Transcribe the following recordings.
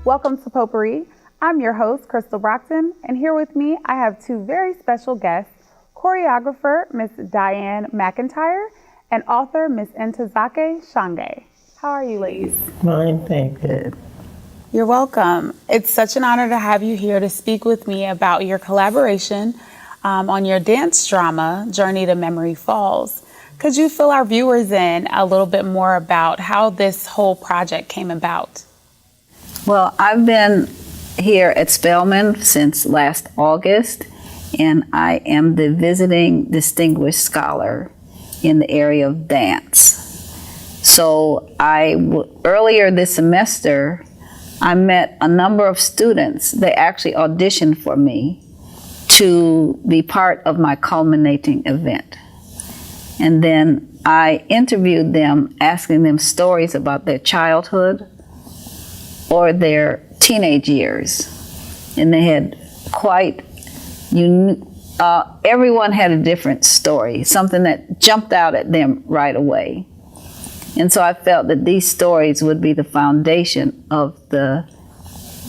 Welcome to Potpourri. I'm your host, Crystal Brockton, and here with me I have two very special guests, choreographer Miss Dianne McIntyre and author Miss Ntozake Shange. How are you ladies? Fine, thank you. You're welcome. It's such an honor to have you here to speak with me about your collaboration on your dance drama, Journey to Memory Falls. Could you fill our viewers in a little bit more about how this whole project came about? Well, I've been here at Spelman since last August, and I am the visiting distinguished scholar in the area of dance. So earlier this semester, I met a number of students. They actually auditioned for me to be part of my culminating event. And then I interviewed them, asking them stories about their childhood or their teenage years. And they had everyone had a different story, something that jumped out at them right away. And so I felt that these stories would be the foundation of the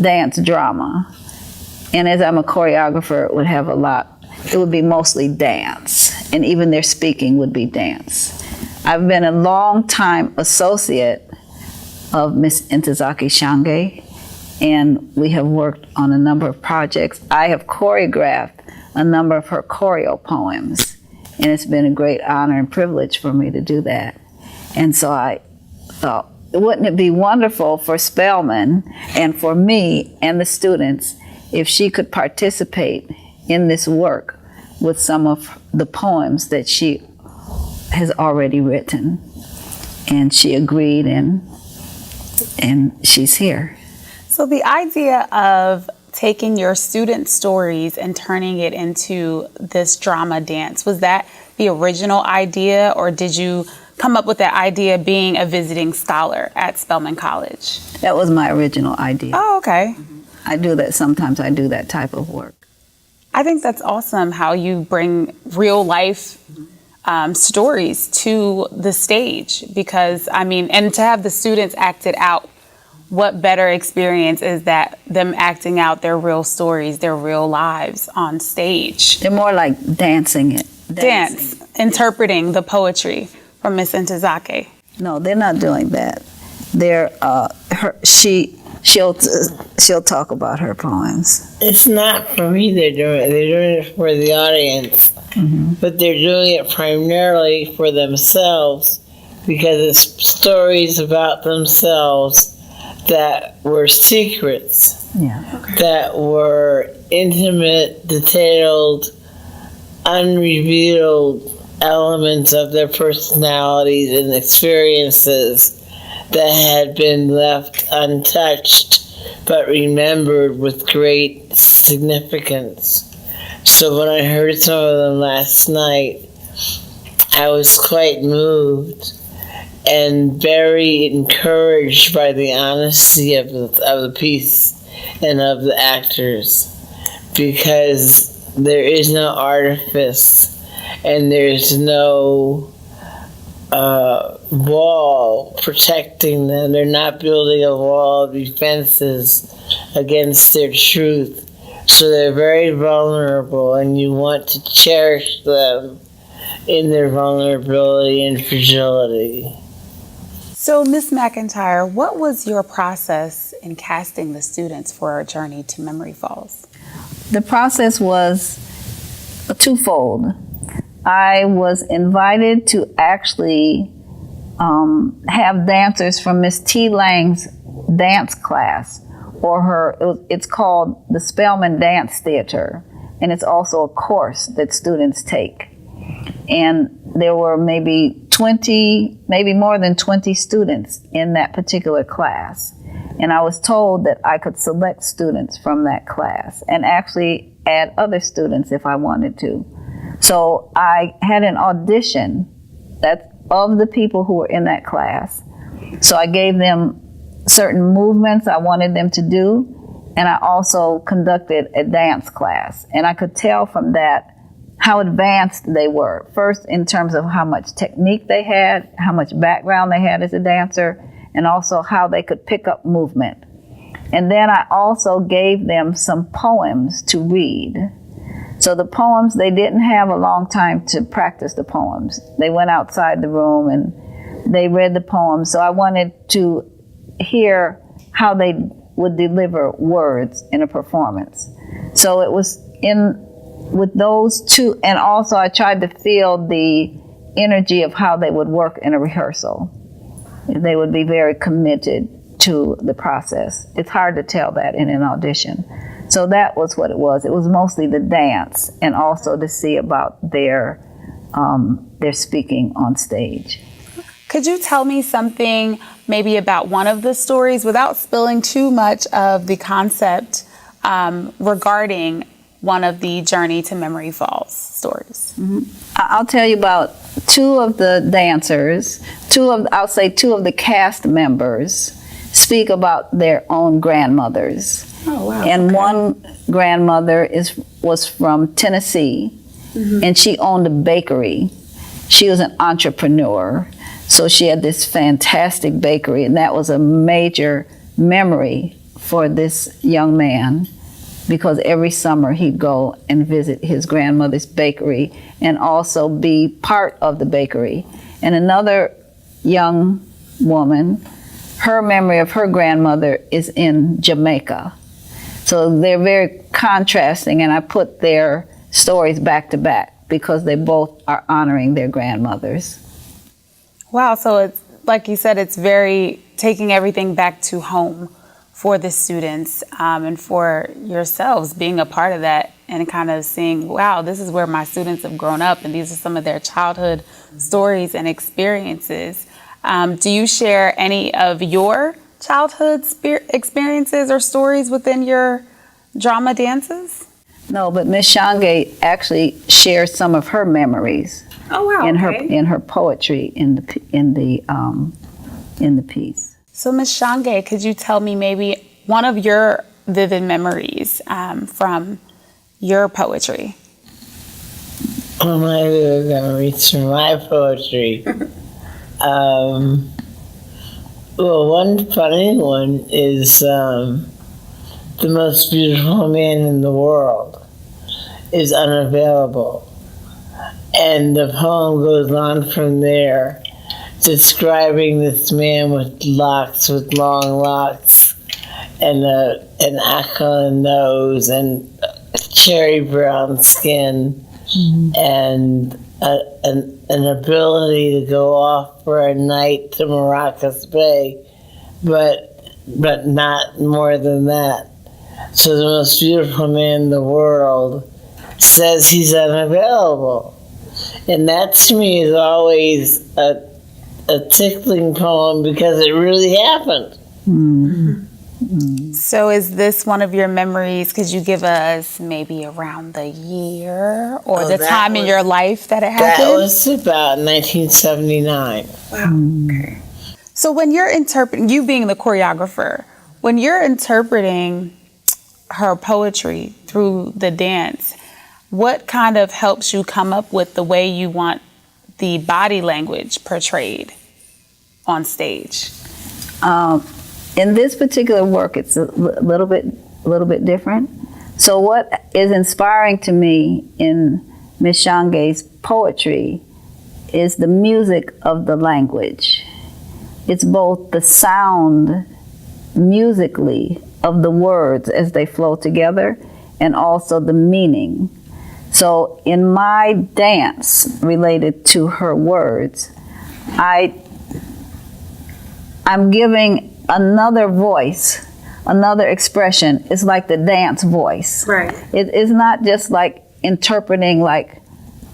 dance drama. And as I'm a choreographer, it would be mostly dance. And even their speaking would be dance. I've been a long time associate of Miss Ntozake Shange, and we have worked on a number of projects. I have choreographed a number of her choreo poems, and it's been a great honor and privilege for me to do that. And so I thought, wouldn't it be wonderful for Spelman and for me and the students if she could participate in this work with some of the poems that she has already written. And she agreed, and she's here. So the idea of taking your student stories and turning it into this drama dance, was that the original idea, or did you come up with that idea being a visiting scholar at Spelman College? That was my original idea. Oh, okay. I do that sometimes. I do that type of work. I think that's awesome how you bring real life stories to the stage, because and to have the students act it out, what better experience is that them acting out their real stories, their real lives on stage? They're more like dancing it. Dance, interpreting the poetry from Miss Ntozake. No, they're not doing that. She'll talk about her poems. It's not for me they're doing it for the audience. Mm-hmm. But they're doing it primarily for themselves, because it's stories about themselves that were secrets, that were intimate, detailed, unrevealed elements of their personalities and experiences that had been left untouched but remembered with great significance. So when I heard some of them last night, I was quite moved and very encouraged by the honesty of the piece and of the actors, because there is no artifice and there's no wall protecting them. They're not building a wall of defenses against their truth. So they're very vulnerable, and you want to cherish them in their vulnerability and fragility. So, Ms. McIntyre, what was your process in casting the students for Journey to Memory Falls? The process was twofold. I was invited to actually have dancers from Miss T. Lang's dance class, it's called the Spelman Dance Theater, and it's also a course that students take. And there were maybe more than 20 students in that particular class. And I was told that I could select students from that class and actually add other students if I wanted to. So I had an audition of the people who were in that class. So I gave them certain movements I wanted them to do, and I also conducted a dance class. And I could tell from that how advanced they were. First, in terms of how much technique they had, how much background they had as a dancer, and also how they could pick up movement. And then I also gave them some poems to read. So the poems, they didn't have a long time to practice the poems. They went outside the room and they read the poems. So I wanted to hear how they would deliver words in a performance. So it was with those two, and also I tried to feel the energy of how they would work in a rehearsal. They would be very committed to the process. It's hard to tell that in an audition. So that was what it was. It was mostly the dance, and also to see about their speaking on stage. Could you tell me something maybe about one of the stories without spilling too much of the concept regarding one of the Journey to Memory Falls stories? Mm-hmm. I'll tell you about two of the dancers, two of the cast members speak about their own grandmothers. Oh, wow. And okay. one grandmother was from Tennessee, mm-hmm. and she owned a bakery. She was an entrepreneur, so she had this fantastic bakery, and that was a major memory for this young man, because every summer he'd go and visit his grandmother's bakery and also be part of the bakery. And another young woman, her memory of her grandmother is in Jamaica. So they're very contrasting, and I put their stories back to back because they both are honoring their grandmothers. Wow, so it's like you said, it's very taking everything back to home for the students and for yourselves being a part of that and kind of seeing, wow, this is where my students have grown up and these are some of their childhood stories and experiences. Do you share any of your childhood experiences or stories within your drama dances? No, but Miss Shange actually shares some of her memories. Oh wow! In her poetry in the piece. So Miss Shange, could you tell me maybe one of your vivid memories from your poetry? One of my vivid memories from my poetry. Well, one funny one is the most beautiful man in the world is unavailable. And the poem goes on from there, describing this man with long locks, and an aquiline nose, and cherry brown skin, mm-hmm. and an ability to go off for a night to Maracas Bay, but not more than that. So the most beautiful man in the world says he's unavailable. And that to me is always a tickling poem because it really happened. Mm-hmm. Mm-hmm. So is this one of your memories? Could you give us maybe around the year or the time in your life that it happened? That was about 1979. Wow. Okay. So when you're interpreting, you being the choreographer, when you're interpreting her poetry through the dance, what kind of helps you come up with the way you want the body language portrayed on stage? In this particular work, it's a little bit different. So what is inspiring to me in Miss Shange's poetry is the music of the language. It's both the sound musically of the words as they flow together and also the meaning. So in my dance related to her words, I'm giving another voice, another expression. It's like the dance voice. Right. It's not just like interpreting, like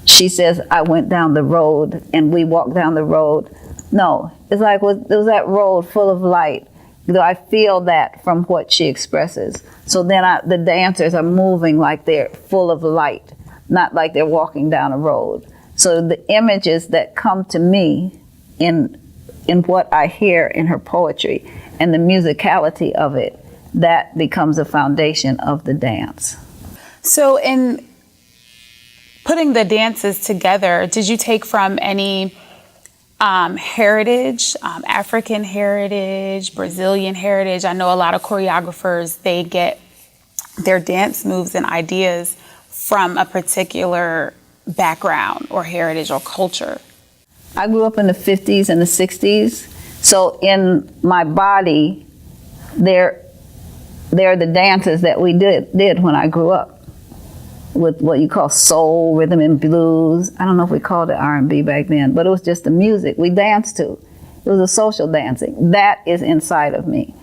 she says, I went down the road and we walked down the road. No, it's like, there was that road full of light. I feel that from what she expresses. So then the dancers are moving like they're full of light, not like they're walking down a road. So the images that come to me in what I hear in her poetry and the musicality of it, that becomes a foundation of the dance. So in putting the dances together, did you take from any heritage, African heritage, Brazilian heritage. I know a lot of choreographers, they get their dance moves and ideas from a particular background or heritage or culture. I grew up in the 50s and the 60s, so in my body, there are the dances that we did when I grew up, with what you call soul, rhythm and blues. I don't know if we called it R&B back then, but it was just the music we danced to. It was a social dancing. That is inside of me.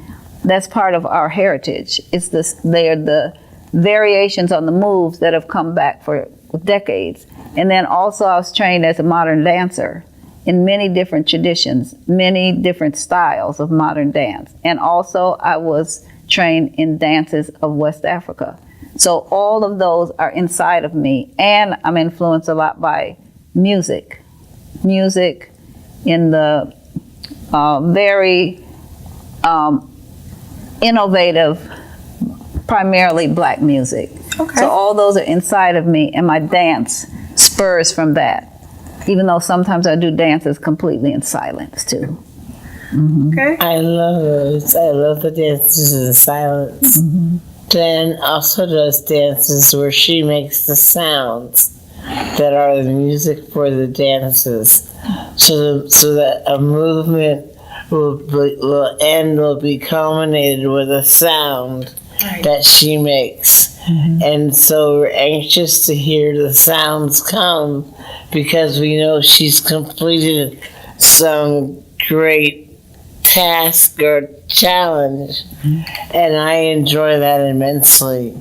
That's part of our heritage. They are the variations on the moves that have come back for decades. And then also I was trained as a modern dancer in many different traditions, many different styles of modern dance. And also I was trained in dances of West Africa. So all of those are inside of me, and I'm influenced a lot by music. Music in the very innovative, primarily black music. Okay. So all those are inside of me, and my dance spurs from that, even though sometimes I do dances completely in silence too. Mm-hmm. Okay. I love those. I love the dances in silence. Mm-hmm. Dianne also does dances where she makes the sounds that are the music for the dances, so that a movement will be culminated with a sound that she makes. Mm-hmm. And so we're anxious to hear the sounds come, because we know she's completed some great task or challenge, and I enjoy that immensely.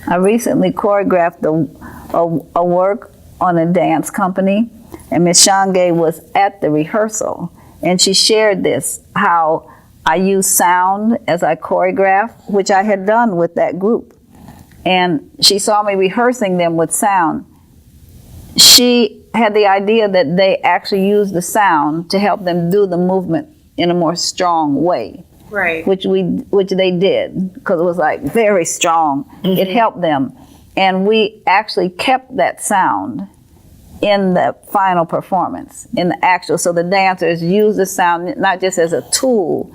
I recently choreographed a work on a dance company, and Miss Shange was at the rehearsal, and she shared this, how I use sound as I choreograph, which I had done with that group. And she saw me rehearsing them with sound. She had the idea that they actually used the sound to help them do the movement in a more strong way. Right. Which they did, because it was like very strong. Mm-hmm. It helped them. And we actually kept that sound in the final performance, in the actual. So the dancers used the sound not just as a tool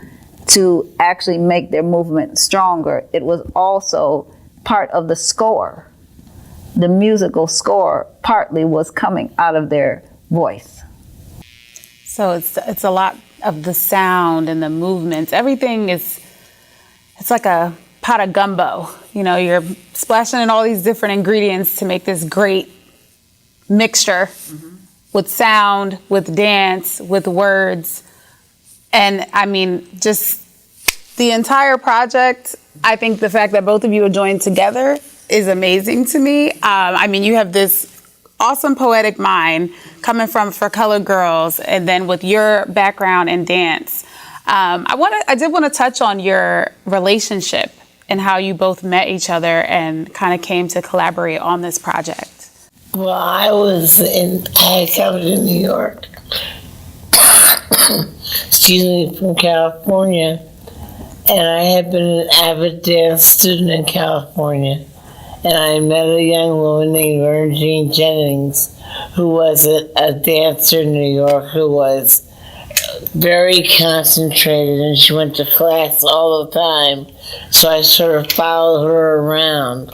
to actually make their movement stronger. It was also part of the score. The musical score partly was coming out of their voice. So it's a lot of the sound and the movements. Everything it's like a pot of gumbo. You know, you're splashing in all these different ingredients to make this great mixture, mm-hmm. with sound, with dance, with words. And I mean, just the entire project, I think the fact that both of you are joined together is amazing to me. I mean, you have this awesome poetic mind coming from For Colored Girls, and then with your background in dance. I did want to touch on your relationship and how you both met each other and kind of came to collaborate on this project. Well, I had come to New York, from California, and I had been an avid dance student in California. And I met a young woman named Virginia Jennings, who was a dancer in New York, who was very concentrated, and she went to class all the time. So I sort of followed her around.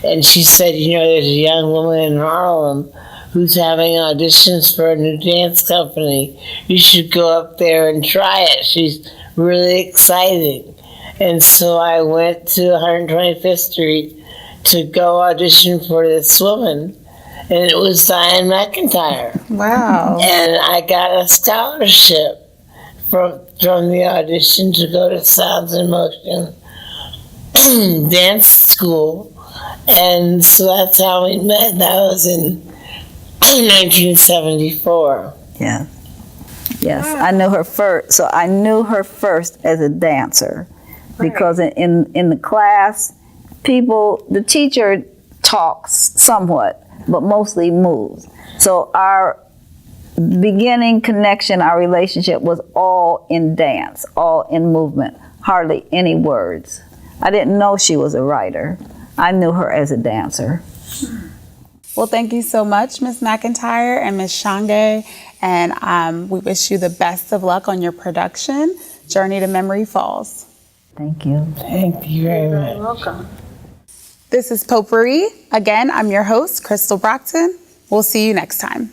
And she said, you know, there's a young woman in Harlem who's having auditions for a new dance company. You should go up there and try it. She's really exciting. And so I went to 125th Street to go audition for this woman, and it was Dianne McIntyre. Wow. And I got a scholarship from the audition to go to Sounds in Motion dance school, and so that's how we met. That was in 1974. Yeah. Yes, wow. I knew her first. So I knew her first as a dancer, right. Because in the class, the teacher talks somewhat, but mostly moves. So our beginning connection, our relationship was all in dance, all in movement, hardly any words. I didn't know she was a writer. I knew her as a dancer. Well, thank you so much, Ms. McIntyre and Ms. Shange, and we wish you the best of luck on your production, Journey to Memory Falls. Thank you. Thank you very much. Welcome. This is Potpourri. Again, I'm your host, Crystal Brockton. We'll see you next time.